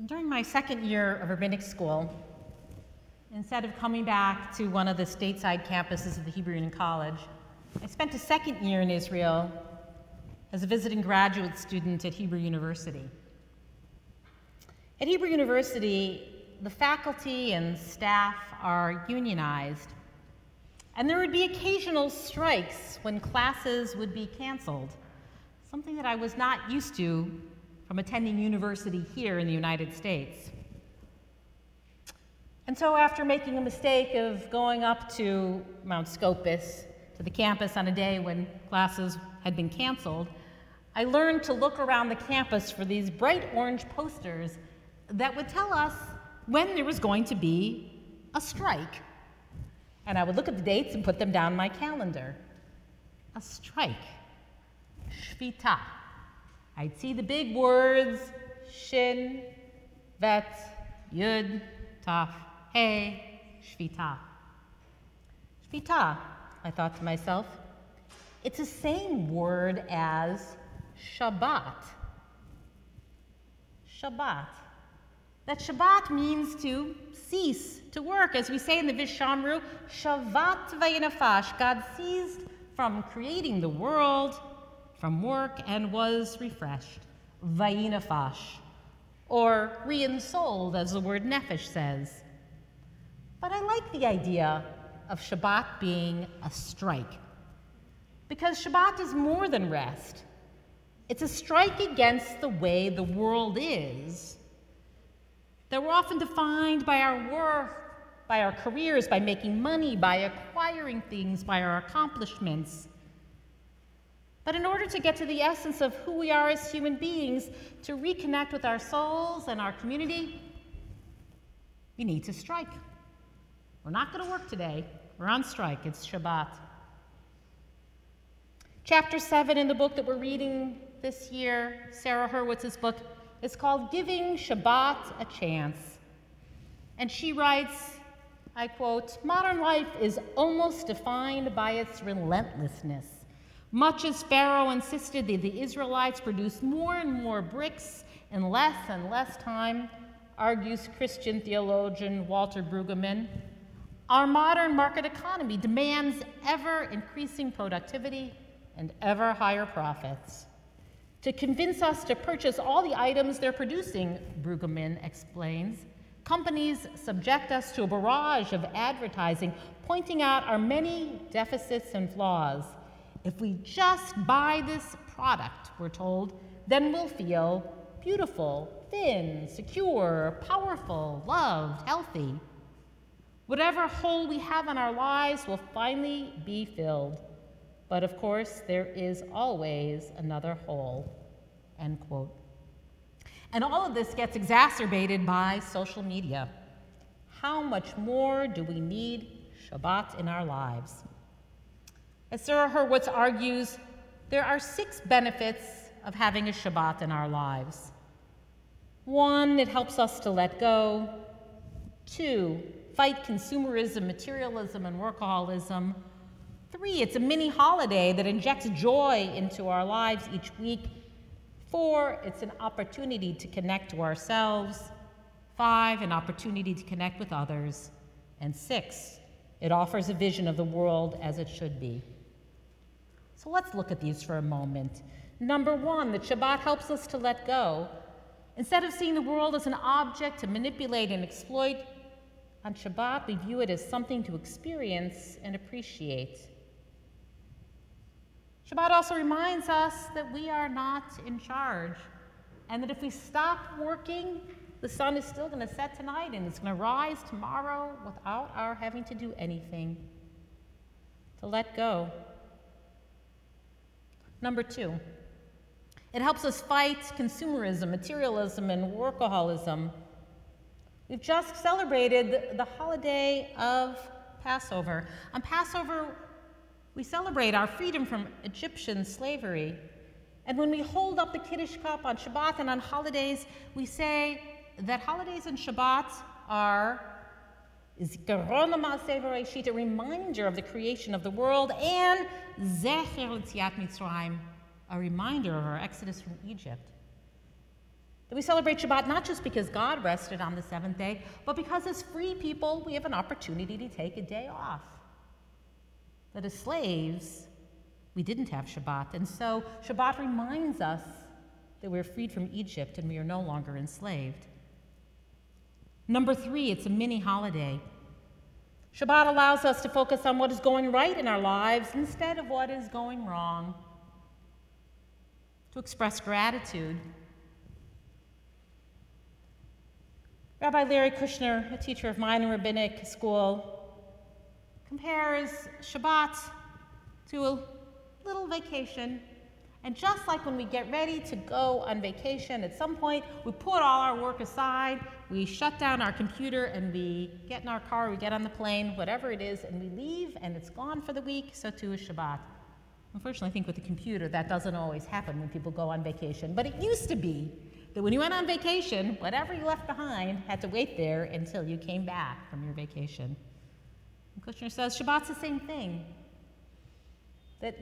During my second year of rabbinic school, instead of coming back to one of the stateside campuses of the Hebrew Union College, I spent a second year in Israel as a visiting graduate student at Hebrew University. At Hebrew University, the faculty and staff are unionized, and there would be occasional strikes when classes would be canceled, something that I was not used to from attending university here in the United States. And so after making a mistake of going up to Mount Scopus, to the campus on a day when classes had been canceled, I learned to look around the campus for these bright orange posters that would tell us when there was going to be a strike. And I would look at the dates and put them down my calendar. A strike. Shvita. I'd see the big words, Shin, Vet, Yud, Taf, Hey, Shvita. Shvita, I thought to myself, it's the same word as Shabbat. Shabbat. That Shabbat means to cease, to work. As we say in the Vishamru, Shavat vayinafash. God ceased from creating the world, from work, and was refreshed. Vayinafash. Or re-ensouled, as the word nefesh says. But I like the idea of Shabbat being a strike, because Shabbat is more than rest. It's a strike against the way the world is, that we're often defined by our work, by our careers, by making money, by acquiring things, by our accomplishments. But in order to get to the essence of who we are as human beings, to reconnect with our souls and our community, we need to strike. We're not going to work today. We're on strike. It's Shabbat. Chapter 7 in the book that we're reading this year, Sarah Hurwitz's book, is called Giving Shabbat a Chance. And she writes, I quote, "Modern life is almost defined by its relentlessness. Much as Pharaoh insisted that the Israelites produce more and more bricks in less and less time," argues Christian theologian Walter Brueggemann, "our modern market economy demands ever-increasing productivity and ever higher profits. To convince us to purchase all the items they're producing," Brueggemann explains, "companies subject us to a barrage of advertising pointing out our many deficits and flaws. If we just buy this product," we're told, "then we'll feel beautiful, thin, secure, powerful, loved, healthy. Whatever hole we have in our lives will finally be filled. But of course, there is always another hole," end quote. And all of this gets exacerbated by social media. How much more do we need Shabbat in our lives? As Sarah Hurwitz argues, there are 6 benefits of having a Shabbat in our lives. 1, it helps us to let go. 2, fight consumerism, materialism, and workaholism. 3, it's a mini holiday that injects joy into our lives each week. 4, it's an opportunity to connect to ourselves. 5, an opportunity to connect with others. And 6, it offers a vision of the world as it should be. So let's look at these for a moment. Number 1, that Shabbat helps us to let go. Instead of seeing the world as an object to manipulate and exploit, on Shabbat we view it as something to experience and appreciate. Shabbat also reminds us that we are not in charge, and that if we stop working, the sun is still going to set tonight and it's going to rise tomorrow without our having to do anything. To let go. Number 2, it helps us fight consumerism, materialism, and workaholism. We've just celebrated the holiday of Passover. On Passover, we celebrate our freedom from Egyptian slavery. And when we hold up the Kiddush cup on Shabbat and on holidays, we say that holidays and Shabbat are a reminder of the creation of the world, and Zecher L'Tziat Mitzrayim, a reminder of our exodus from Egypt. That we celebrate Shabbat not just because God rested on the seventh day, but because as free people, we have an opportunity to take a day off. That as slaves, we didn't have Shabbat, and so Shabbat reminds us that we're freed from Egypt and we are no longer enslaved. Number 3, it's a mini holiday. Shabbat allows us to focus on what is going right in our lives instead of what is going wrong. To express gratitude. Rabbi Larry Kushner, a teacher of mine in rabbinic school, compares Shabbat to a little vacation. And just like when we get ready to go on vacation, at some point we put all our work aside, we shut down our computer, and we get in our car, we get on the plane, whatever it is, and we leave, and it's gone for the week, so too is Shabbat. Unfortunately, I think with the computer, that doesn't always happen when people go on vacation. But it used to be that when you went on vacation, whatever you left behind had to wait there until you came back from your vacation. And Kushner says Shabbat's the same thing. That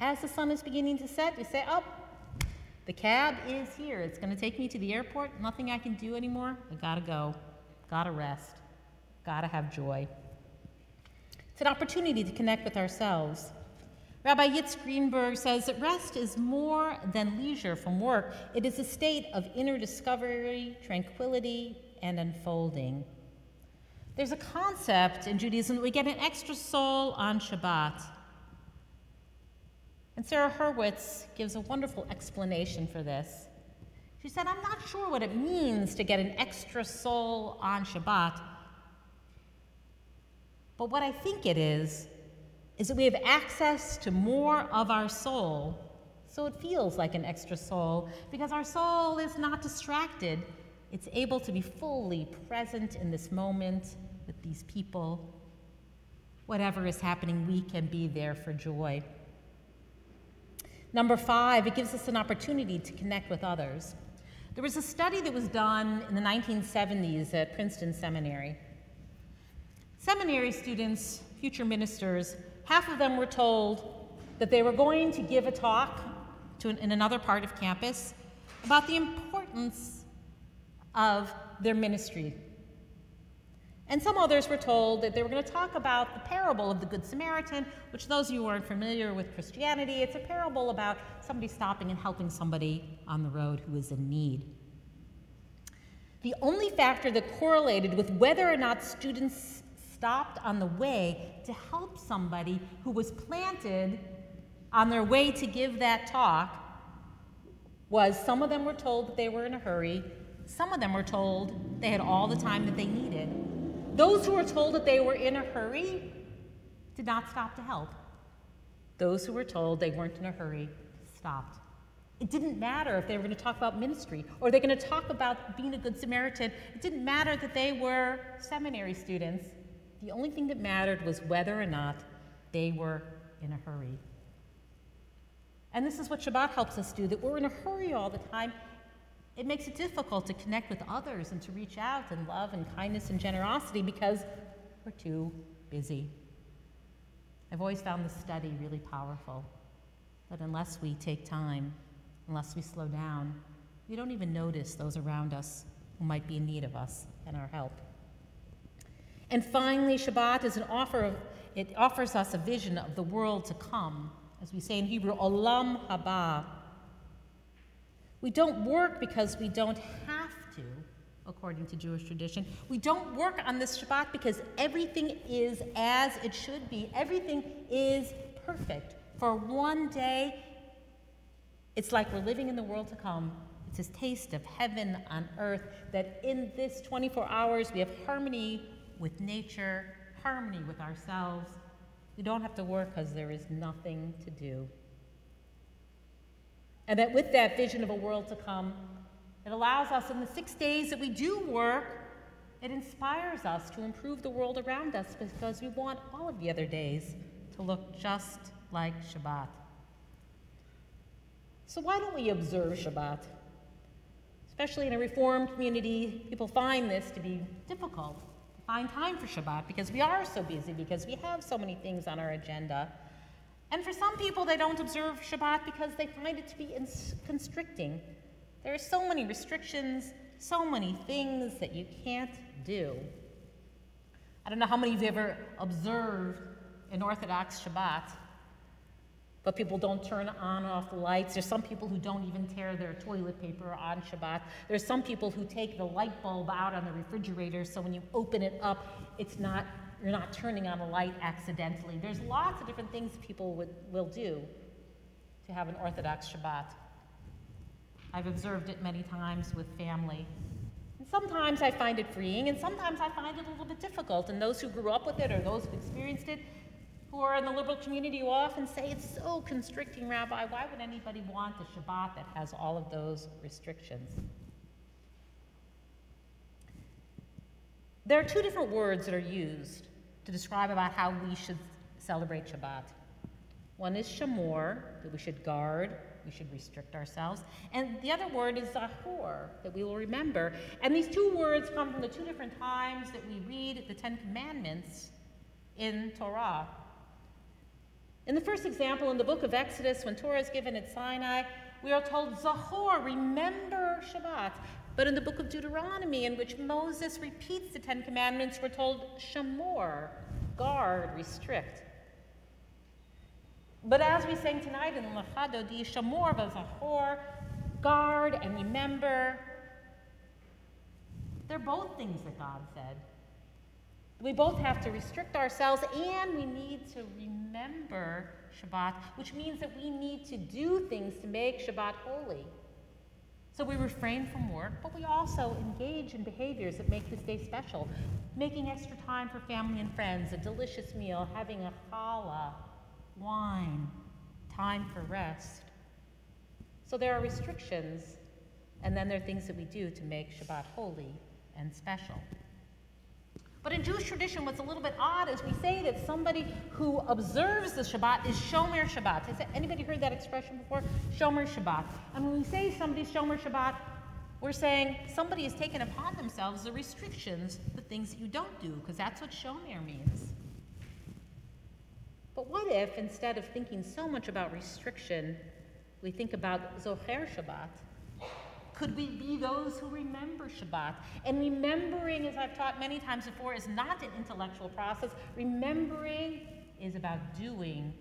as the sun is beginning to set, you say, oh, the cab is here. It's going to take me to the airport. Nothing I can do anymore. I gotta go. Gotta rest. Gotta have joy. It's an opportunity to connect with ourselves. Rabbi Yitz Greenberg says that rest is more than leisure from work. It is a state of inner discovery, tranquility, and unfolding. There's a concept in Judaism that we get an extra soul on Shabbat. And Sarah Hurwitz gives a wonderful explanation for this. She said, I'm not sure what it means to get an extra soul on Shabbat, but what I think it is that we have access to more of our soul, so it feels like an extra soul, because our soul is not distracted. It's able to be fully present in this moment with these people. Whatever is happening, we can be there for joy. Number 5, it gives us an opportunity to connect with others. There was a study that was done in the 1970s at Princeton Seminary. Seminary students, future ministers, half of them were told that they were going to give a talk in another part of campus about the importance of their ministry. And some others were told that they were going to talk about the parable of the Good Samaritan, which those of you who aren't familiar with Christianity, it's a parable about somebody stopping and helping somebody on the road who is in need. The only factor that correlated with whether or not students stopped on the way to help somebody who was planted on their way to give that talk was some of them were told that they were in a hurry, some of them were told they had all the time that they needed. Those who were told that they were in a hurry did not stop to help. Those who were told they weren't in a hurry stopped. It didn't matter if they were going to talk about ministry or they're going to talk about being a good Samaritan. It didn't matter that they were seminary students. The only thing that mattered was whether or not they were in a hurry. And this is what Shabbat helps us do, that we're in a hurry all the time. It makes it difficult to connect with others and to reach out in love and kindness and generosity because we're too busy. I've always found this study really powerful, that unless we take time, unless we slow down, we don't even notice those around us who might be in need of us and our help. And finally, Shabbat is it offers us a vision of the world to come. As we say in Hebrew, Olam Haba. We don't work because we don't have to, according to Jewish tradition. We don't work on this Shabbat because everything is as it should be. Everything is perfect. For one day, it's like we're living in the world to come. It's this taste of heaven on earth, that in this 24 hours we have harmony with nature, harmony with ourselves. We don't have to work because there is nothing to do. And that with that vision of a world to come, it allows us in the 6 days that we do work, it inspires us to improve the world around us because we want all of the other days to look just like Shabbat. So why don't we observe Shabbat? Especially in a Reformed community, people find this to be difficult. Find time for Shabbat because we are so busy, because we have so many things on our agenda. And for some people, they don't observe Shabbat because they find it to be constricting. There are so many restrictions, so many things that you can't do. I don't know how many of you have ever observed an Orthodox Shabbat, but people don't turn on or off the lights. There's some people who don't even tear their toilet paper on Shabbat. There's some people who take the light bulb out on the refrigerator so when you open it up, you're not turning on a light accidentally. There's lots of different things people will do to have an Orthodox Shabbat. I've observed it many times with family. And sometimes I find it freeing, and sometimes I find it a little bit difficult. And those who grew up with it or those who experienced it, who are in the liberal community, will often say, it's so constricting, Rabbi. Why would anybody want a Shabbat that has all of those restrictions? There are two different words that are used to describe about how we should celebrate Shabbat. One is shamor, that we should guard, we should restrict ourselves. And the other word is zahor, that we will remember. And these two words come from the two different times that we read the Ten Commandments in Torah. In the first example, in the book of Exodus, when Torah is given at Sinai, we are told, zahor, remember Shabbat. But in the book of Deuteronomy, in which Moses repeats the Ten Commandments, we're told, shamor, guard, restrict. But as we sang tonight in Lecha Dodi, shamor v'zahor, guard and remember, they're both things that God said. We both have to restrict ourselves and we need to remember Shabbat, which means that we need to do things to make Shabbat holy. So we refrain from work, but we also engage in behaviors that make this day special. Making extra time for family and friends, a delicious meal, having a challah, wine, time for rest. So there are restrictions, and then there are things that we do to make Shabbat holy and special. But in Jewish tradition, what's a little bit odd is we say that somebody who observes the Shabbat is Shomer Shabbat. Has anybody heard that expression before? Shomer Shabbat. And when we say somebody's Shomer Shabbat, we're saying somebody has taken upon themselves the restrictions, the things that you don't do, because that's what Shomer means. But what if, instead of thinking so much about restriction, we think about Zocher Shabbat? Could we be those who remember Shabbat? And remembering, as I've taught many times before, is not an intellectual process. Remembering is about doing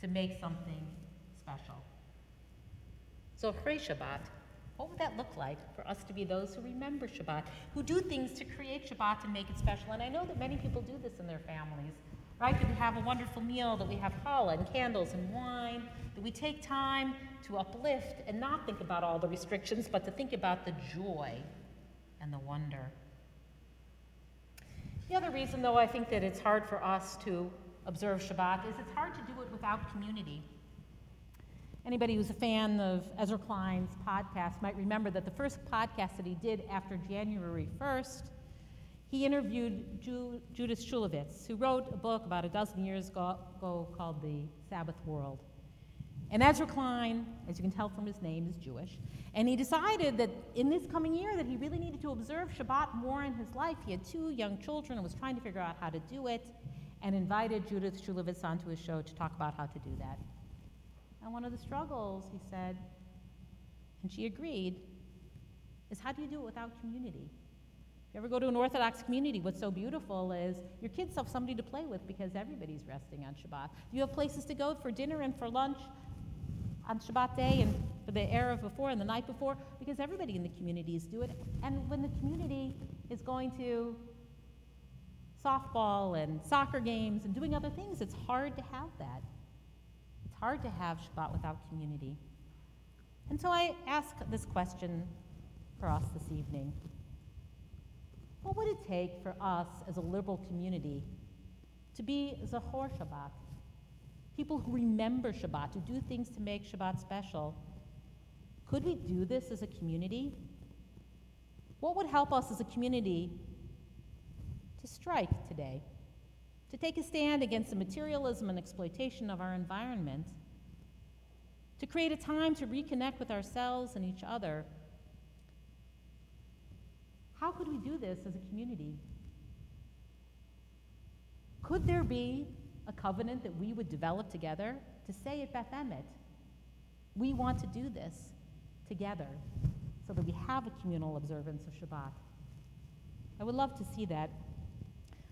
to make something special. Zocher Shabbat, what would that look like for us to be those who remember Shabbat, who do things to create Shabbat and make it special? And I know that many people do this in their families. Right, that we have a wonderful meal, that we have challah and candles and wine, that we take time to uplift and not think about all the restrictions, but to think about the joy and the wonder. The other reason, though, I think that it's hard for us to observe Shabbat is it's hard to do it without community. Anybody who's a fan of Ezra Klein's podcast might remember that the first podcast that he did after January 1st, he interviewed Judith Shulevitz, who wrote a book about a dozen years ago called The Sabbath World. And Ezra Klein, as you can tell from his name, is Jewish. And he decided that in this coming year that he really needed to observe Shabbat more in his life. He had 2 young children and was trying to figure out how to do it, and invited Judith Shulevitz onto his show to talk about how to do that. And one of the struggles, he said, and she agreed, is how do you do it without community? If you ever go to an Orthodox community, what's so beautiful is your kids have somebody to play with because everybody's resting on Shabbat. You have places to go for dinner and for lunch on Shabbat day and for the Erev before and the night before because everybody in the communities do it. And when the community is going to softball and soccer games and doing other things, it's hard to have that. It's hard to have Shabbat without community. And so I ask this question for us this evening. What would it take for us as a liberal community to be Zachor Shabbat? People who remember Shabbat, who do things to make Shabbat special. Could we do this as a community? What would help us as a community to strike today? To take a stand against the materialism and exploitation of our environment? To create a time to reconnect with ourselves and each other? How could we do this as a community? Could there be a covenant that we would develop together to say at Beth Emet, we want to do this, together so that we have a communal observance of Shabbat. I would love to see that.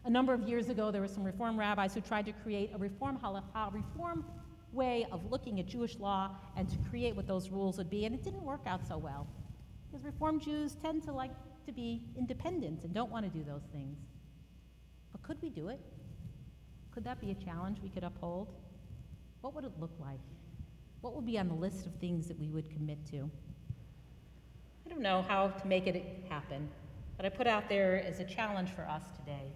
A number of years ago, there were some Reform rabbis who tried to create a Reform halakha, Reform way of looking at Jewish law and to create what those rules would be, and it didn't work out so well. Because Reform Jews tend to like to be independent and don't want to do those things. But could we do it? Could that be a challenge we could uphold? What would it look like? What would be on the list of things that we would commit to? I don't know how to make it happen, but I put out there as a challenge for us today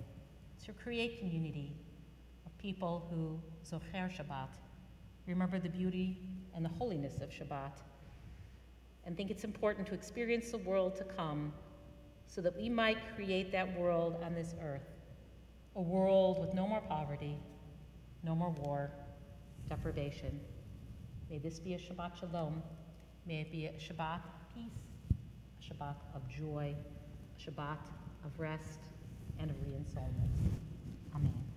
to create community of people who zocher Shabbat, remember the beauty and the holiness of Shabbat, and think it's important to experience the world to come so that we might create that world on this earth, a world with no more poverty, no more war, deprivation. May this be a Shabbat Shalom. May it be a Shabbat of peace, a Shabbat of joy, a Shabbat of rest and of re-ensoulment. Amen.